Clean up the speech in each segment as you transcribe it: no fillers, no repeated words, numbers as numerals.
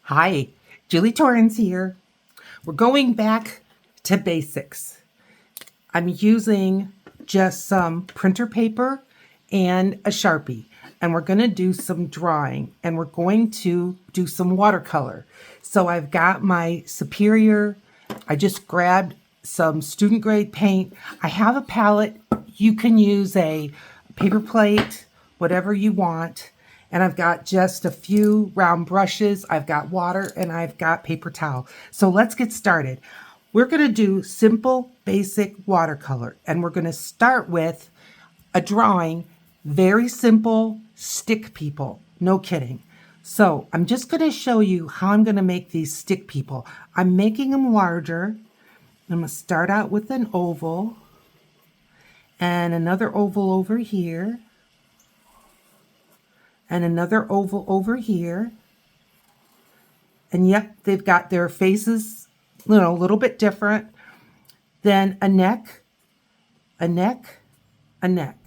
Hi, Julie Torrance here. We're going back to basics. I'm using just some printer paper and a Sharpie, and we're going to do some drawing, and we're going to do some watercolor. So I've got my Superior. I just grabbed some student grade paint. I have a palette. You can use a paper plate, whatever you want. And I've got just a few round brushes. I've got water and I've got paper towel. So let's get started. We're going to do simple, basic watercolor. And we're going to start with a drawing, very simple, stick people. No kidding. So I'm just going to show you how I'm going to make these stick people. I'm making them larger. I'm going to start out with an oval and another oval over here. And another oval over here. And yep, they've got their faces, a little bit different. Then a neck, a neck, a neck.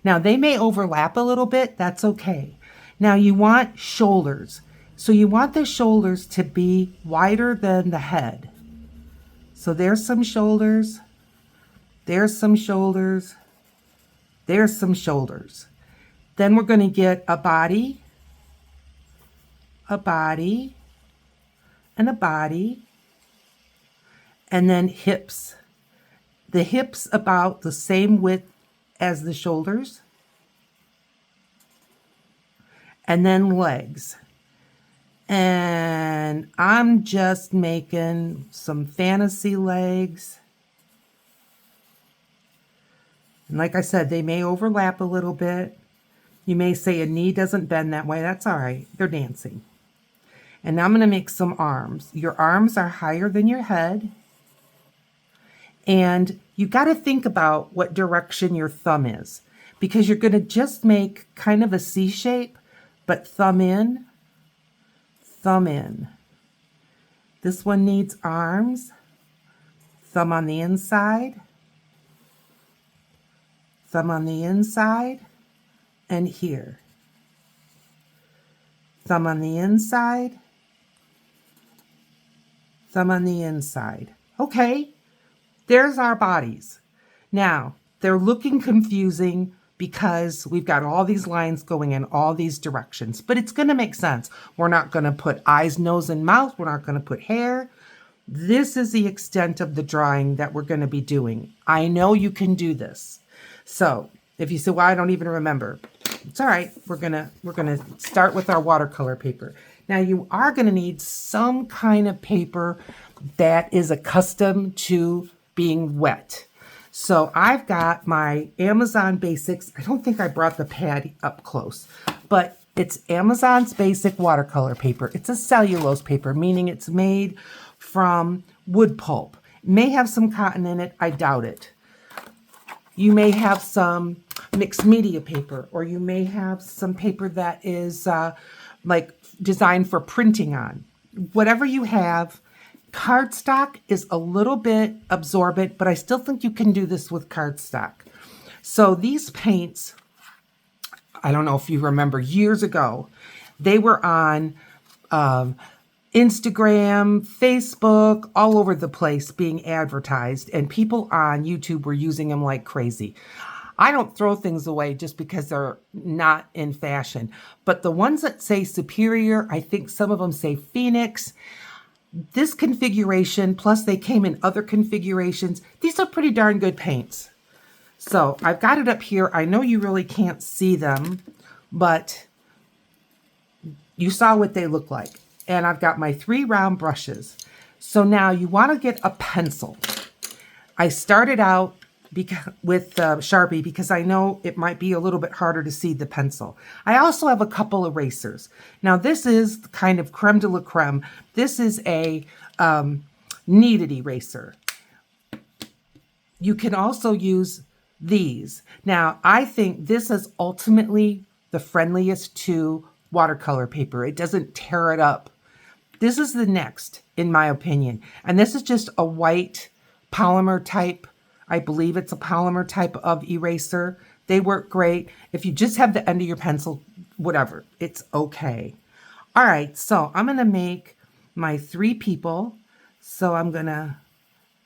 Now they may overlap a little bit, that's okay. Now you want shoulders. So you want the shoulders to be wider than the head. So there's some shoulders, there's some shoulders, there's some shoulders. Then we're going to get a body, and a body, and then hips. The hips about the same width as the shoulders. And then legs. And I'm just making some fantasy legs. And like I said, they may overlap a little bit. You may say a knee doesn't bend that way. That's all right. They're dancing. And now I'm going to make some arms. Your arms are higher than your head. And you got to think about what direction your thumb is, because you're going to just make kind of a C shape, but thumb in, thumb in. This one needs arms, thumb on the inside, thumb on the inside. And here. Thumb on the inside. Thumb on the inside. Okay, there's our bodies. Now, they're looking confusing because we've got all these lines going in all these directions, but it's going to make sense. We're not going to put eyes, nose, and mouth. We're not going to put hair. This is the extent of the drawing that we're going to be doing. I know you can do this. So, if you say, well, I don't even remember. It's all right. We're gonna start with our watercolor paper. Now you are gonna need some kind of paper that is accustomed to being wet. So I've got my Amazon Basics. I don't think I brought the pad up close, but it's Amazon's Basic watercolor paper. It's a cellulose paper, meaning it's made from wood pulp. It may have some cotton in it. I doubt it. You may have some mixed media paper, or you may have some paper that is like designed for printing on. Whatever you have, cardstock is a little bit absorbent, but I still think you can do this with cardstock. So these paints, I don't know if you remember years ago, they were on Instagram, Facebook, all over the place being advertised, and people on YouTube were using them like crazy. I don't throw things away just because they're not in fashion, but the ones that say Superior, I think some of them say Phoenix. This configuration, plus they came in other configurations, these are pretty darn good paints. So I've got it up here. I know you really can't see them, but you saw what they look like. And I've got my 3 round brushes. So now you want to get a pencil. I started out with Sharpie because I know it might be a little bit harder to see the pencil. I also have a couple erasers. Now this is kind of creme de la creme. This is a kneaded eraser. You can also use these. Now I think this is ultimately the friendliest to watercolor paper. It doesn't tear it up. This is the next, in my opinion. And this is just a white polymer type. I believe it's a polymer type of eraser. They work great. If you just have the end of your pencil, whatever, it's okay. All right, so I'm going to make my 3 people. So I'm going to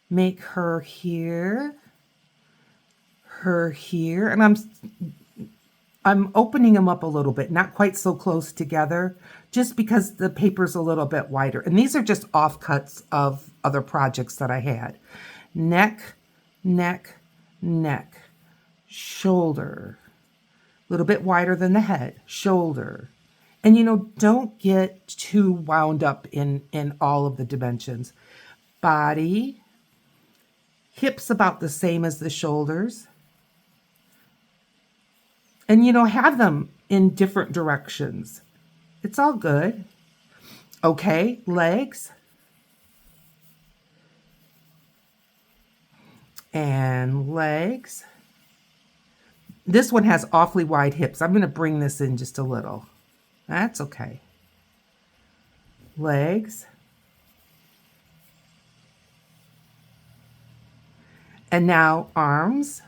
make her here, and I'm opening them up a little bit, not quite so close together, just because the paper's a little bit wider. And these are just offcuts of other projects that I had. Neck, neck, neck, shoulder, a little bit wider than the head, shoulder. And don't get too wound up in all of the dimensions. Body, hips about the same as the shoulders. And have them in different directions. It's all good. Okay, legs. And legs. This one has awfully wide hips. I'm going to bring this in just a little. That's okay. Legs. And now arms.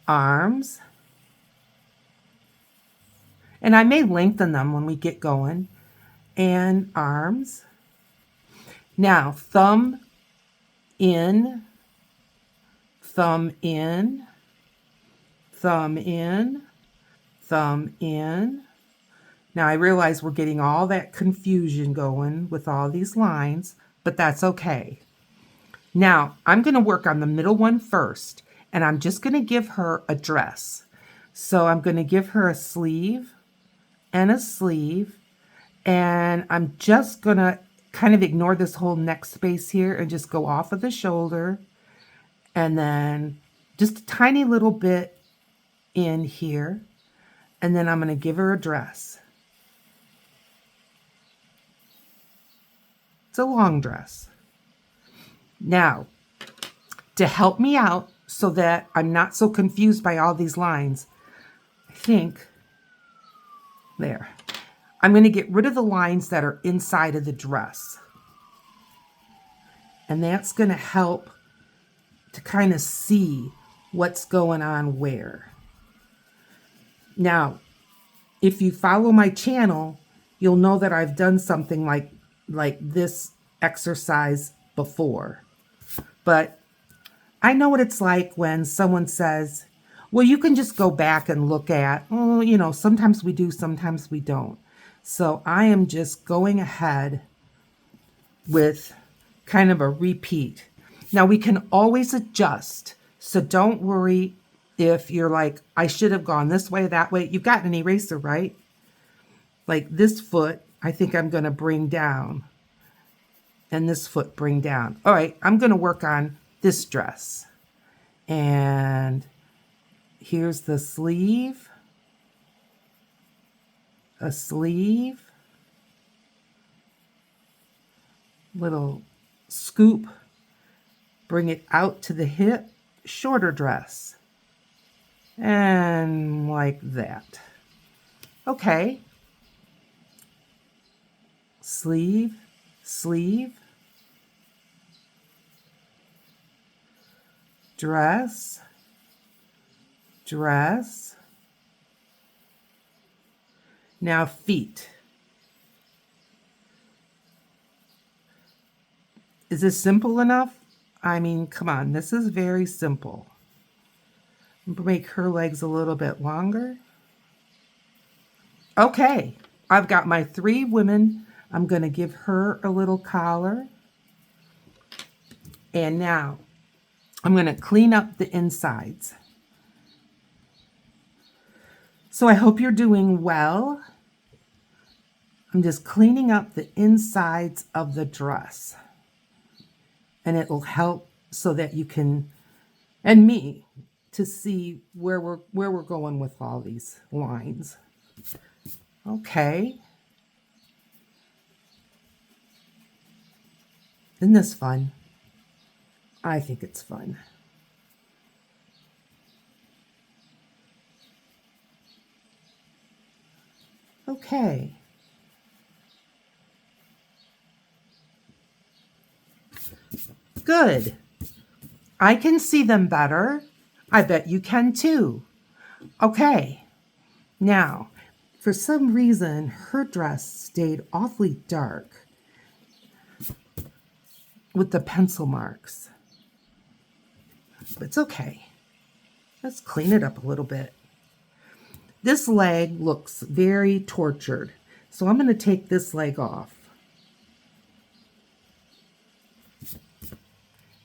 Arms. And I may lengthen them when we get going. And arms. Now, thumb in, thumb in, thumb in, thumb in. Now I realize we're getting all that confusion going with all these lines, but that's okay. Now I'm going to work on the middle one first, and I'm just going to give her a dress. So I'm going to give her a sleeve and a sleeve, and I'm just going to kind of ignore this whole neck space here and just go off of the shoulder, and then just a tiny little bit in here, and then I'm going to give her a dress. It's a long dress. Now, to help me out so that I'm not so confused by all these lines, I think, there, I'm going to get rid of the lines that are inside of the dress. And that's going to help to kind of see what's going on where. Now, if you follow my channel, you'll know that I've done something like this exercise before. But I know what it's like when someone says, well, you can just go back and look at, sometimes we do, sometimes we don't. So I am just going ahead with kind of a repeat. Now we can always adjust. So don't worry if you're like, I should have gone this way, that way. You've got an eraser, right? Like this foot, I think I'm going to bring down. And this foot bring down. All right, I'm going to work on this dress. And here's the sleeve. A sleeve. Little scoop. Bring it out to the hip. Shorter dress. And like that. Okay. Sleeve, sleeve. Dress, dress. Now feet. Is this simple enough? I mean, come on, this is very simple. Make her legs a little bit longer. Okay, I've got my 3 women. I'm going to give her a little collar. And now I'm going to clean up the insides. So I hope you're doing well. I'm just cleaning up the insides of the dress. And it will help so that you can, and me, to see where we're going with all these lines. Okay. Isn't this fun? I think it's fun. Okay. Good. I can see them better. I bet you can too. Okay. Now, for some reason, her dress stayed awfully dark with the pencil marks. But it's okay. Let's clean it up a little bit. This leg looks very tortured, so I'm going to take this leg off.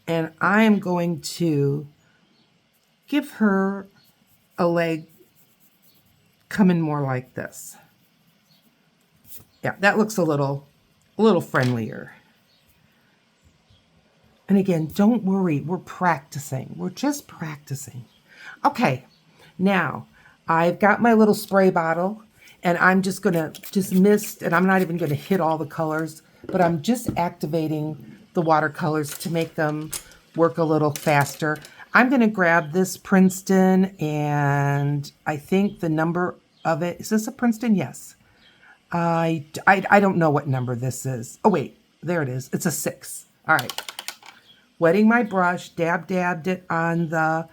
And I am going to give her a leg coming more like this. Yeah, that looks a little friendlier. And again, don't worry, we're practicing. We're just practicing. Okay, now I've got my little spray bottle and I'm just gonna mist, and I'm not even gonna hit all the colors, but I'm just activating the watercolors to make them work a little faster. I'm gonna grab this Princeton, and I think the number of it, is this a Princeton? Yes. I don't know what number this is. Oh wait, there it is. It's a 6. All right. Wetting my brush, dabbed it on the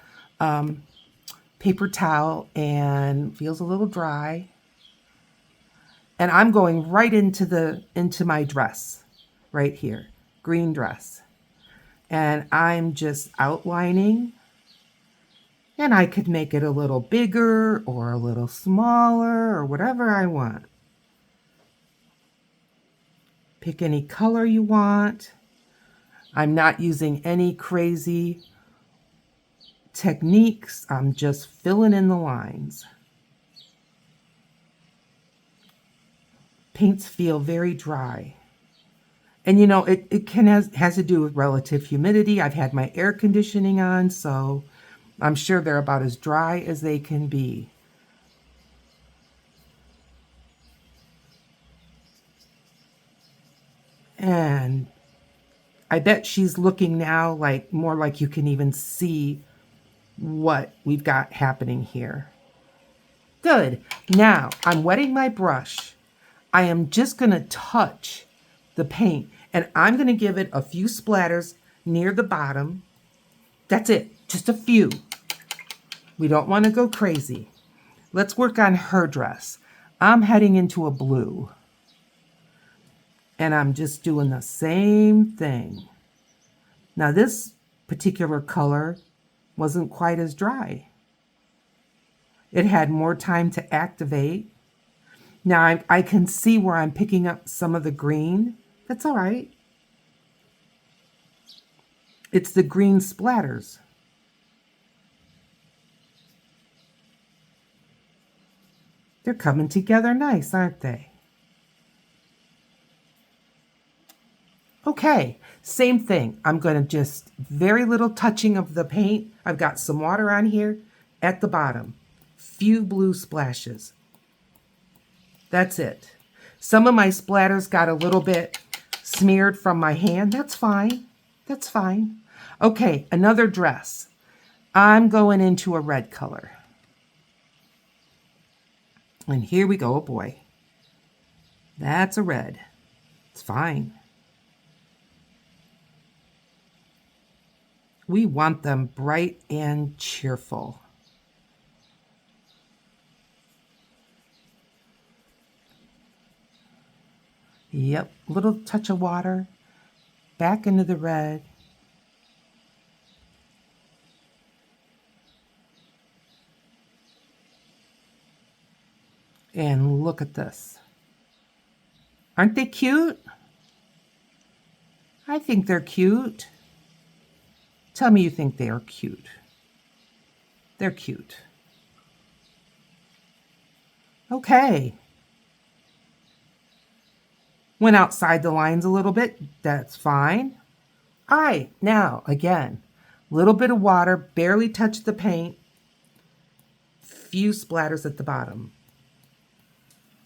paper towel, and feels a little dry. And I'm going right into my dress, right here, green dress. And I'm just outlining, and I could make it a little bigger or a little smaller or whatever I want. Pick any color you want. I'm not using any crazy techniques. I'm just filling in the lines. Paints feel very dry. And you know, it has to do with relative humidity. I've had my air conditioning on, so I'm sure they're about as dry as they can be. And I bet she's looking now like more like you can even see what we've got happening here. Good. Now I'm wetting my brush. I am just going to touch the paint, and I'm going to give it a few splatters near the bottom. That's it. Just a few. We don't want to go crazy. Let's work on her dress. I'm heading into a blue. And I'm just doing the same thing. Now this particular color wasn't quite as dry. It had more time to activate. Now I can see where I'm picking up some of the green. That's all right. It's the green splatters. They're coming together nice, aren't they? Okay, same thing. I'm going to just very little touching of the paint. I've got some water on here at the bottom. Few blue splashes. That's it. Some of my splatters got a little bit smeared from my hand. That's fine. That's fine. Okay, another dress. I'm going into a red color. And here we go. Oh boy. That's a red. It's fine. We want them bright and cheerful. Yep, little touch of water, back into the red. And look at this. Aren't they cute? I think they're cute. Tell me you think they are cute. They're cute. Okay. Went outside the lines a little bit. That's fine. All right, now again, little bit of water, barely touched the paint. Few splatters at the bottom.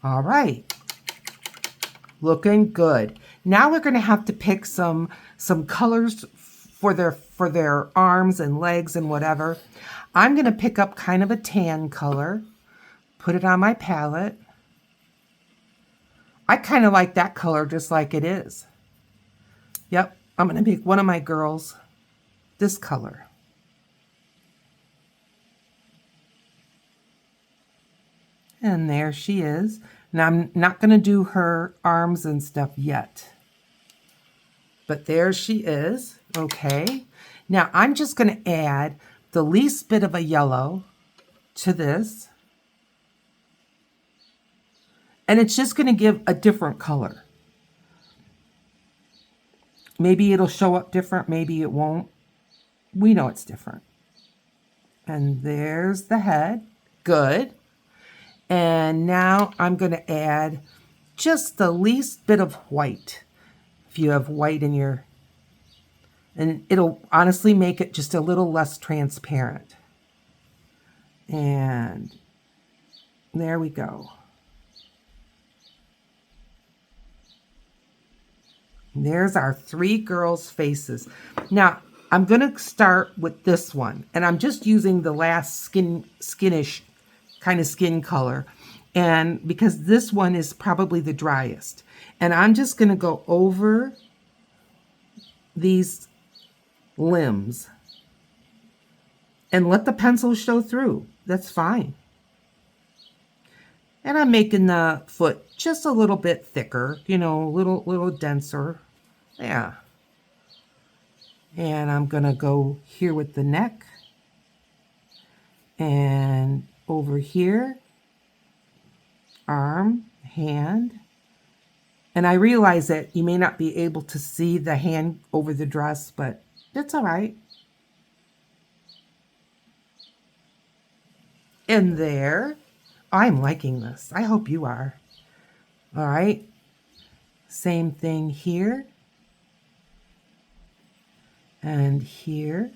All right. Looking good. Now we're going to have to pick some colors for their arms and legs and whatever. I'm going to pick up kind of a tan color, put it on my palette. I kind of like that color just like it is. Yep, I'm going to pick one of my girls this color. And there she is. Now I'm not going to do her arms and stuff yet. But there she is. Okay. Now I'm just going to add the least bit of a yellow to this. And it's just going to give a different color. Maybe it'll show up different. Maybe it won't. We know it's different. And there's the head. Good. And now I'm going to add just the least bit of white. If you have white in your... And it'll honestly make it just a little less transparent. And there we go. There's our three girls' faces. Now, I'm going to start with this one. And I'm just using the last skinish kind of skin color. And because this one is probably the driest. And I'm just going to go over these limbs and let the pencil show through. That's fine. And I'm making the foot just a little bit thicker, you know, a little denser. Yeah. And I'm going to go here with the neck. And over here, arm, hand. And I realize that you may not be able to see the hand over the dress, but that's all right. And there, I'm liking this. I hope you are. All right. Same thing here. And here.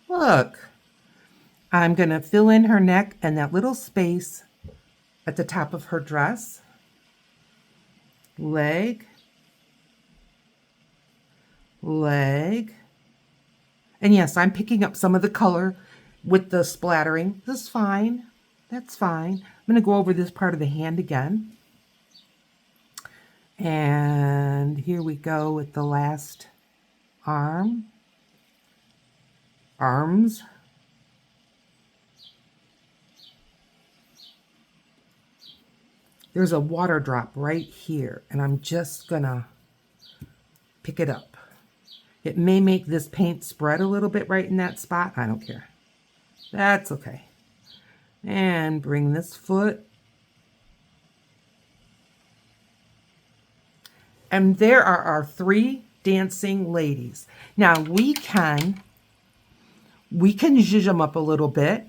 Look, I'm going to fill in her neck and that little space at the top of her dress. Leg. Leg. And yes, I'm picking up some of the color with the splattering. This is fine. That's fine. I'm going to go over this part of the hand again. And here we go with the last arm. Arms. There's a water drop right here, and I'm just gonna pick it up. It may make this paint spread a little bit right in that spot. I don't care. That's okay. And bring this foot. And there are our three dancing ladies. Now we can zhuzh them up a little bit.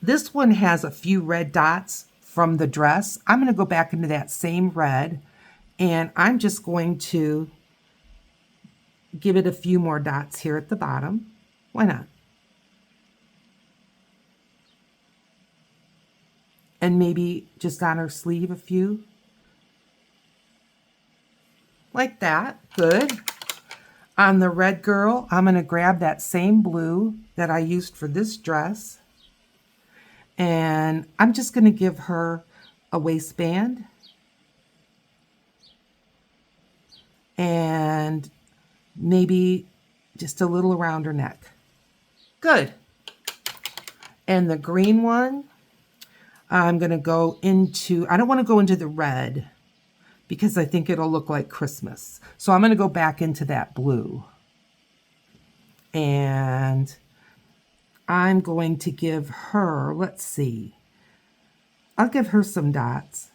This one has a few red dots from the dress. I'm going to go back into that same red, and I'm just going to give it a few more dots here at the bottom. Why not? And maybe just on her sleeve a few. Like that. Good. On the red girl, I'm going to grab that same blue that I used for this dress. And I'm just going to give her a waistband. And maybe just a little around her neck. Good. And the green one, I'm going to go into, I don't want to go into the red because I think it'll look like Christmas. So I'm going to go back into that blue. And I'm going to give her, let's see, I'll give her some dots.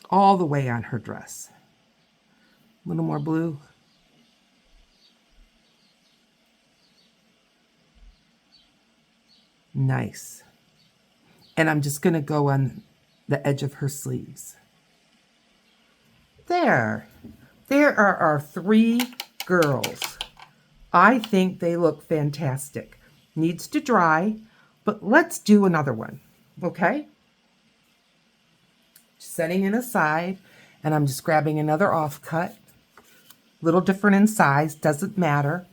All the way on her dress. A little more blue. Nice. And I'm just going to go on the edge of her sleeves. There. There are our three girls. I think they look fantastic. Needs to dry, but let's do another one, okay? Setting it aside, and I'm just grabbing another offcut. Little different in size, doesn't matter.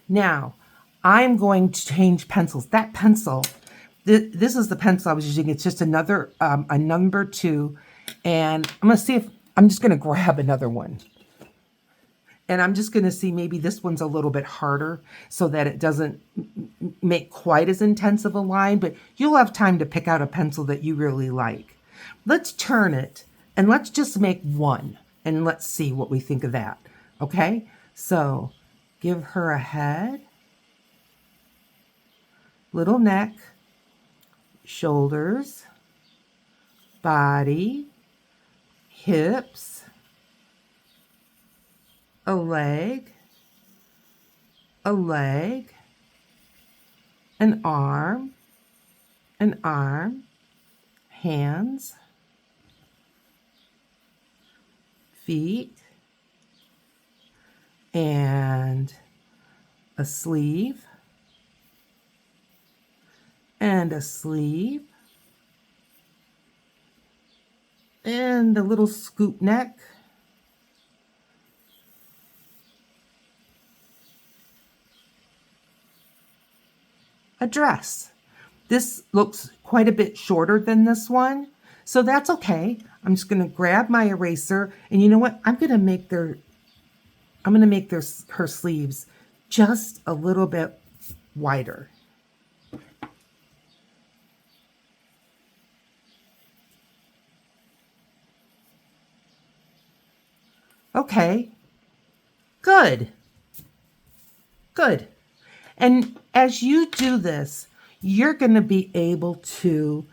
Now, I'm going to change pencils. That pencil, this is the pencil I was using. It's just another, a number 2. And I'm going to see if, I'm just going to grab another one. And I'm just going to see maybe this one's a little bit harder so that it doesn't make quite as intense of a line, but you'll have time to pick out a pencil that you really like. Let's turn it and let's just make one and let's see what we think of that. Okay? So give her a head, little neck, shoulders, body, hips, a leg, an arm, hands, feet, and a sleeve, and a sleeve, and a little scoop neck, a dress. This looks quite a bit shorter than this one, so that's okay. I'm just going to grab my eraser, and you know what? I'm going to make her sleeves just a little bit wider. Okay. Good. Good. And as you do this, you're going to be able to,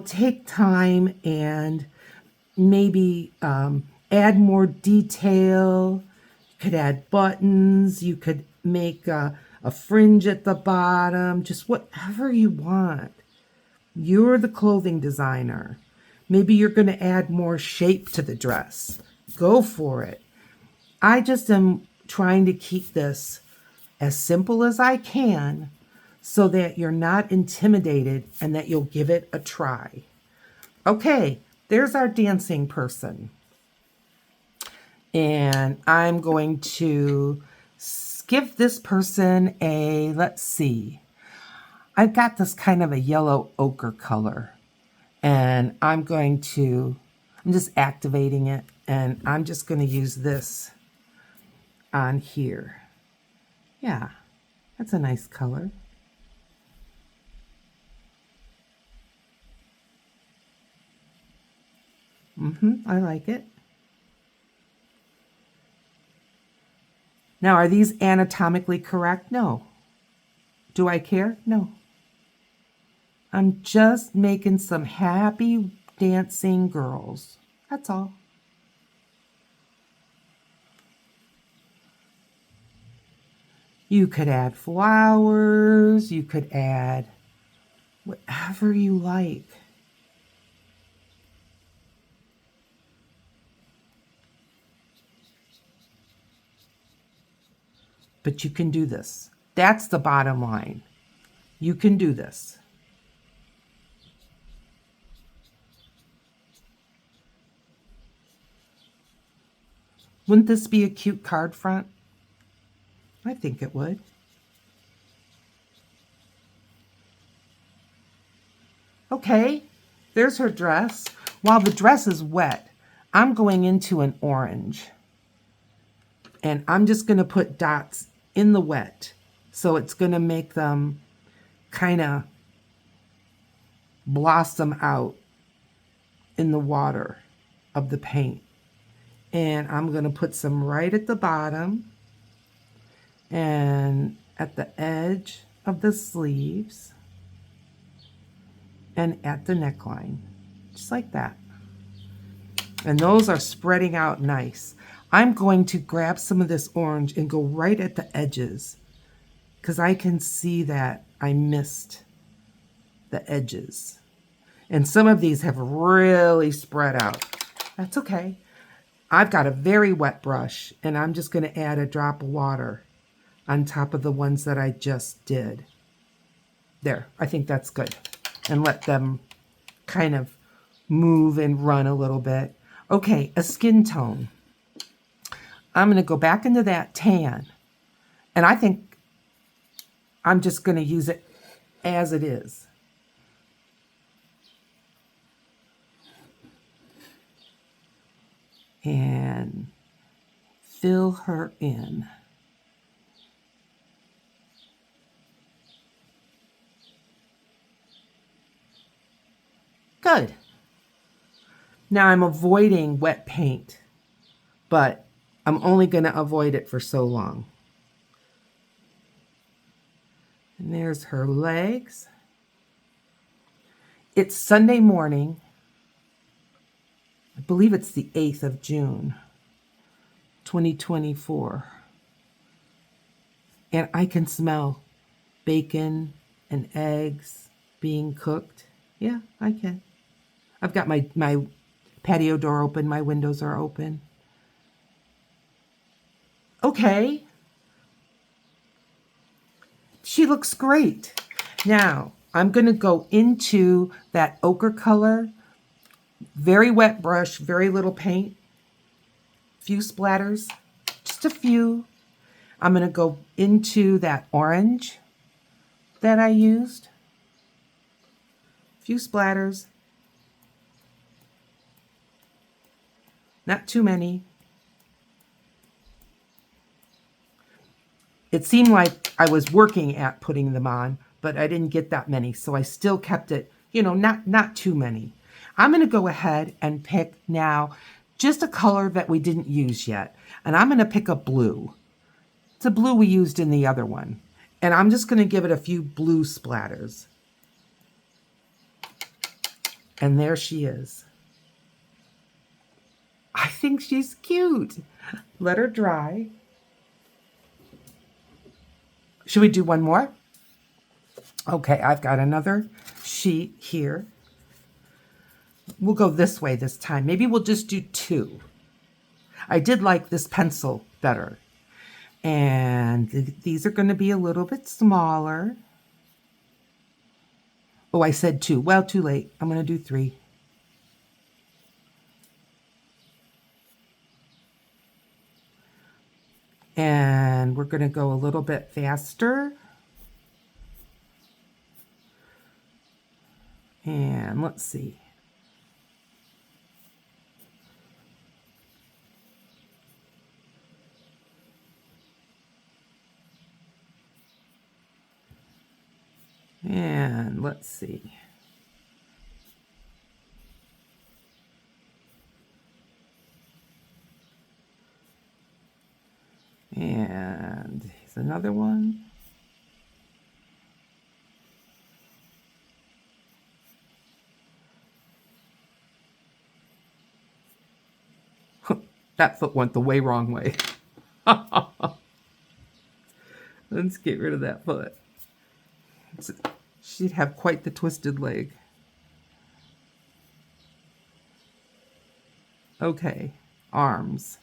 take time and maybe add more detail. You could add buttons. You could make a fringe at the bottom, just whatever you want. You're the clothing designer. Maybe you're going to add more shape to the dress. Go for it. I just am trying to keep this as simple as I can so that you're not intimidated and that you'll give it a try. Okay, there's our dancing person. And I'm going to give this person a, let's see, I've got this kind of a yellow ochre color. And I'm just activating it, and I'm just going to use this on here. Yeah, that's a nice color. I like it. Now, are these anatomically correct? No. Do I care? No. I'm just making some happy dancing girls. That's all. You could add flowers. You could add whatever you like. But you can do this. That's the bottom line. You can do this. Wouldn't this be a cute card front? I think it would. Okay, there's her dress. While the dress is wet, I'm going into an orange. And I'm just going to put dots in the wet. So it's going to make them kind of blossom out in the water of the paint. And I'm going to put some right at the bottom and at the edge of the sleeves and at the neckline, just like that. And those are spreading out nice. I'm going to grab some of this orange and go right at the edges because I can see that I missed the edges. And some of these have really spread out. That's okay. I've got a very wet brush and I'm just going to add a drop of water on top of the ones that I just did. There, I think that's good. And let them kind of move and run a little bit. Okay, a skin tone. I'm going to go back into that tan. And I think I'm just going to use it as it is. And fill her in. Good. Now I'm avoiding wet paint, but I'm only going to avoid it for so long. And there's her legs. It's Sunday morning. I believe it's the 8th of June, 2024. And I can smell bacon and eggs being cooked. Yeah, I can. I've got my patio door open. My windows are open. Okay. She looks great. Now, I'm going to go into that ochre color. Very wet brush, very little paint. Few splatters, just a few. I'm going to go into that orange that I used. Few splatters. Not too many. It seemed like I was working at putting them on, but I didn't get that many, so I still kept it, not too many. I'm going to go ahead and pick now just a color that we didn't use yet, and I'm going to pick a blue. It's a blue we used in the other one, and I'm just going to give it a few blue splatters. And there she is. I think she's cute. Let her dry. Should we do one more? Okay, I've got another sheet here. We'll go this way this time. Maybe we'll just do 2. I did like this pencil better. And these are going to be a little bit smaller. Oh, I said 2. Well, too late. I'm going to do 3. And we're going to go a little bit faster. And let's see. And let's see. And here's another one. That foot went the way wrong way. Let's get rid of that foot. She'd have quite the twisted leg. Okay, arms.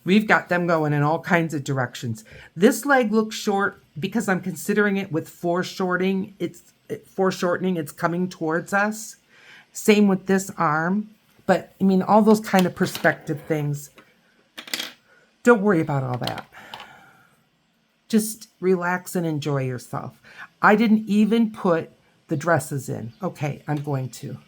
We've got them going in all kinds of directions. This leg looks short because I'm considering it with foreshortening. It's coming towards us. Same with this arm. But, I mean, all those kind of perspective things. Don't worry about all that. Just relax and enjoy yourself. I didn't even put the dresses in. Okay, I'm going to.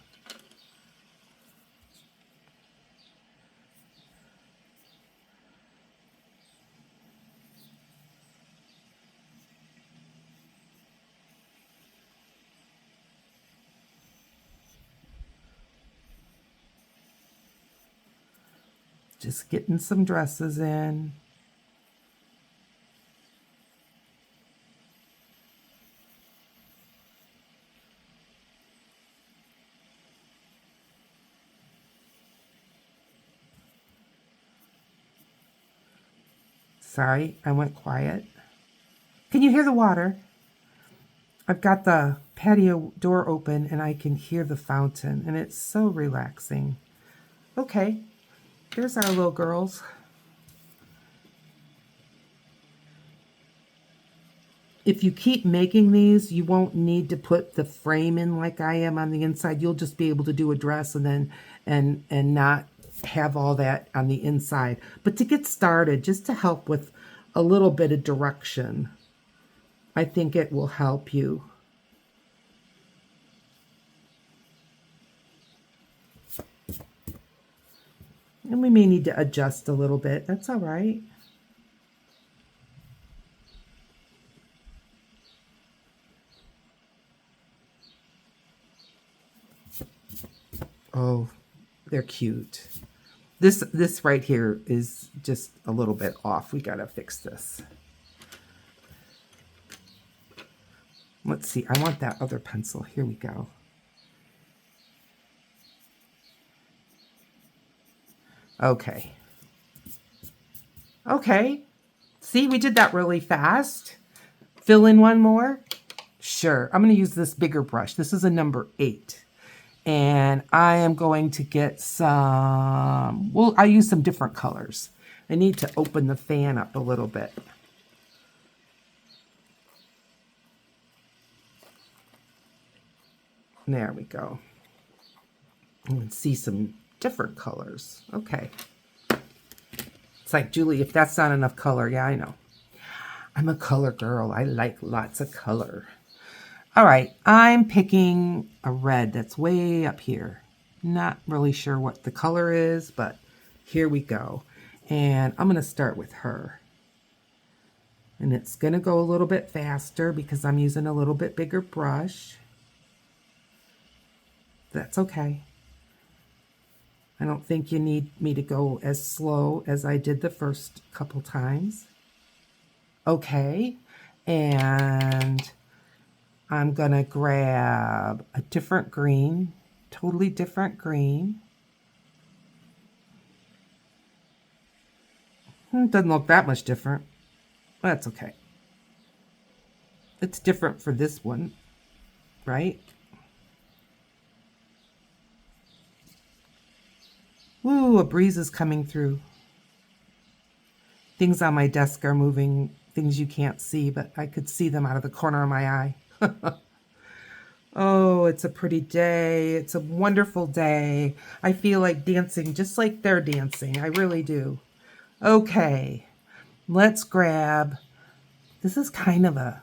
Just getting some dresses in. Sorry, I went quiet. Can you hear the water? I've got the patio door open and I can hear the fountain, and it's so relaxing. Okay, there's our little girls. If you keep making these, you won't need to put the frame in like I am on the inside. You'll just be able to do a dress and then and not have all that on the inside. But to get started, just to help with a little bit of direction, I think it will help you. And we may need to adjust a little bit. That's all right. Oh, they're cute. This right here is just a little bit off. We gotta fix this. Let's see. I want that other pencil. Here we go. Okay. Okay. See, we did that really fast. Fill in one more. Sure. I'm going to use this bigger brush. This is a number 8. And I am going to get some, well, I use some different colors. I need to open the fan up a little bit. There we go. You can see some different colors. Okay. It's like, Julie, if that's not enough color, yeah, I know. I'm a color girl. I like lots of color. All right, I'm picking a red that's way up here. Not really sure what the color is, but here we go. And I'm going to start with her. And it's going to go a little bit faster because I'm using a little bit bigger brush. That's okay. I don't think you need me to go as slow as I did the first couple times. Okay, and I'm gonna grab a different green, totally different green. Doesn't look that much different. That's okay. It's different for this one, right? Ooh, a breeze is coming through. Things on my desk are moving, things you can't see, but I could see them out of the corner of my eye. Oh, it's a pretty day. It's a wonderful day. I feel like dancing just like they're dancing. I really do. Okay, let's grab, this is kind of a,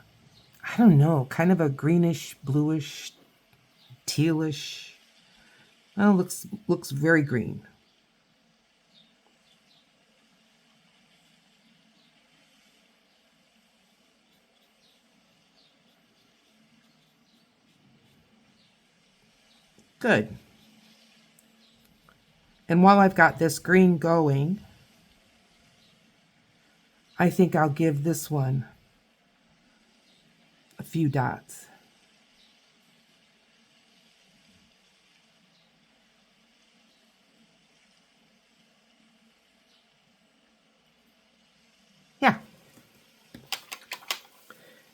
I don't know, kind of a greenish, bluish, tealish. Oh, looks very green. Good. And while I've got this green going, I think I'll give this one a few dots. Yeah.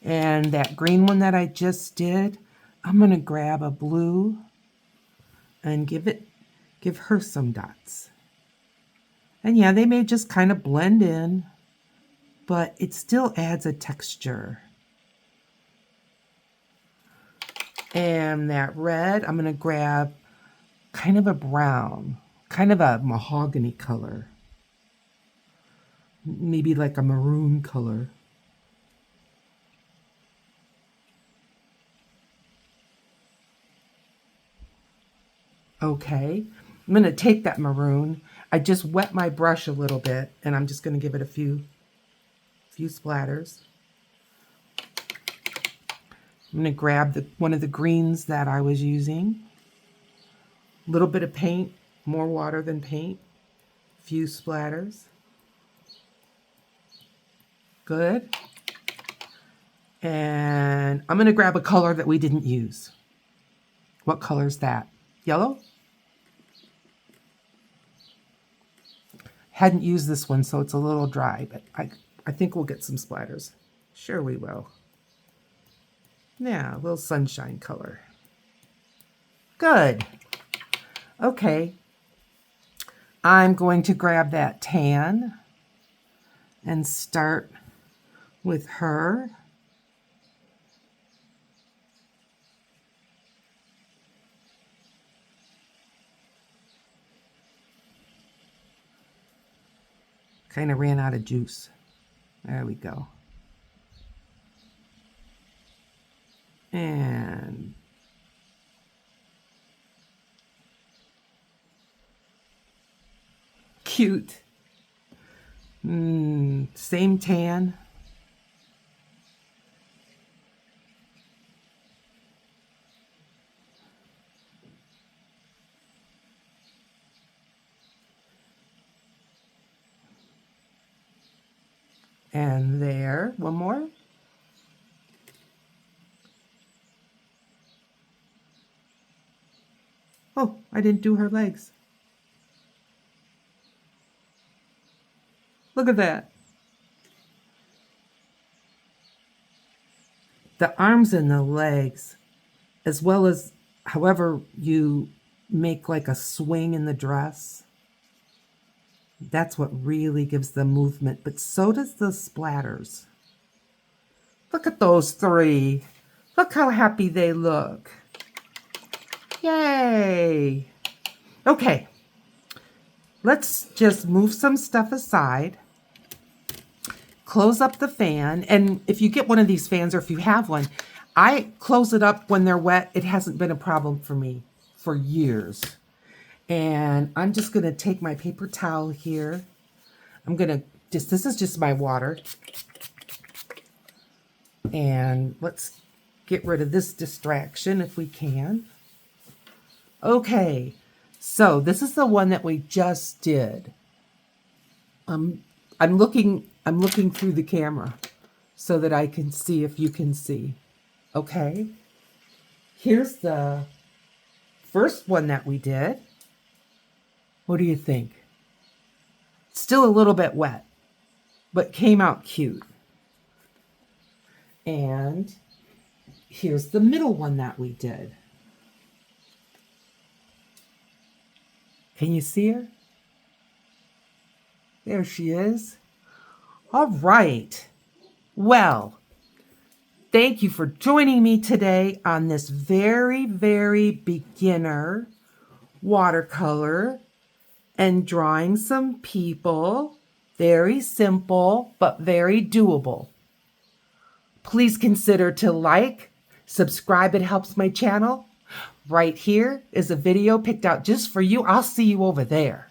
And that green one that I just did, I'm going to grab a blue and give her some dots. And yeah, they may just kind of blend in, but it still adds a texture. And that red, I'm going to grab kind of a brown, kind of a mahogany color. Maybe like a maroon color. Okay, I'm going to take that maroon. I just wet my brush a little bit, and I'm just going to give it a few splatters. I'm going to grab one of the greens that I was using. A little bit of paint, more water than paint. A few splatters. Good. And I'm going to grab a color that we didn't use. What color is that? Yellow? Hadn't used this one, so it's a little dry, but I think we'll get some splatters. Sure we will. Yeah, a little sunshine color. Good. Okay. I'm going to grab that tan and start with her. Kind of ran out of juice. There we go. And cute. Same tan. And there, one more. Oh, I didn't do her legs. Look at that. The arms and the legs, as well as however you make like a swing in the dress. That's what really gives the movement, but so does the splatters. Look at those three. Look how happy they look. Yay. Okay, let's just move some stuff aside. Close up the fan, and if you get one of these fans or if you have one, I close it up when they're wet. It hasn't been a problem for me for years. And I'm just going to take my paper towel here. I'm going to just, this is just my water. And let's get rid of this distraction if we can. Okay, so this is the one that we just did. I'm looking through the camera so that I can see if you can see. Okay, here's the first one that we did. What do you think? Still a little bit wet, but came out cute. And here's the middle one that we did. Can you see her? There she is. All right. Well, thank you for joining me today on this very, very beginner watercolor and drawing some people. Very simple, but very doable. Please consider to like, subscribe. It helps my channel. Right here is a video picked out just for you. I'll see you over there.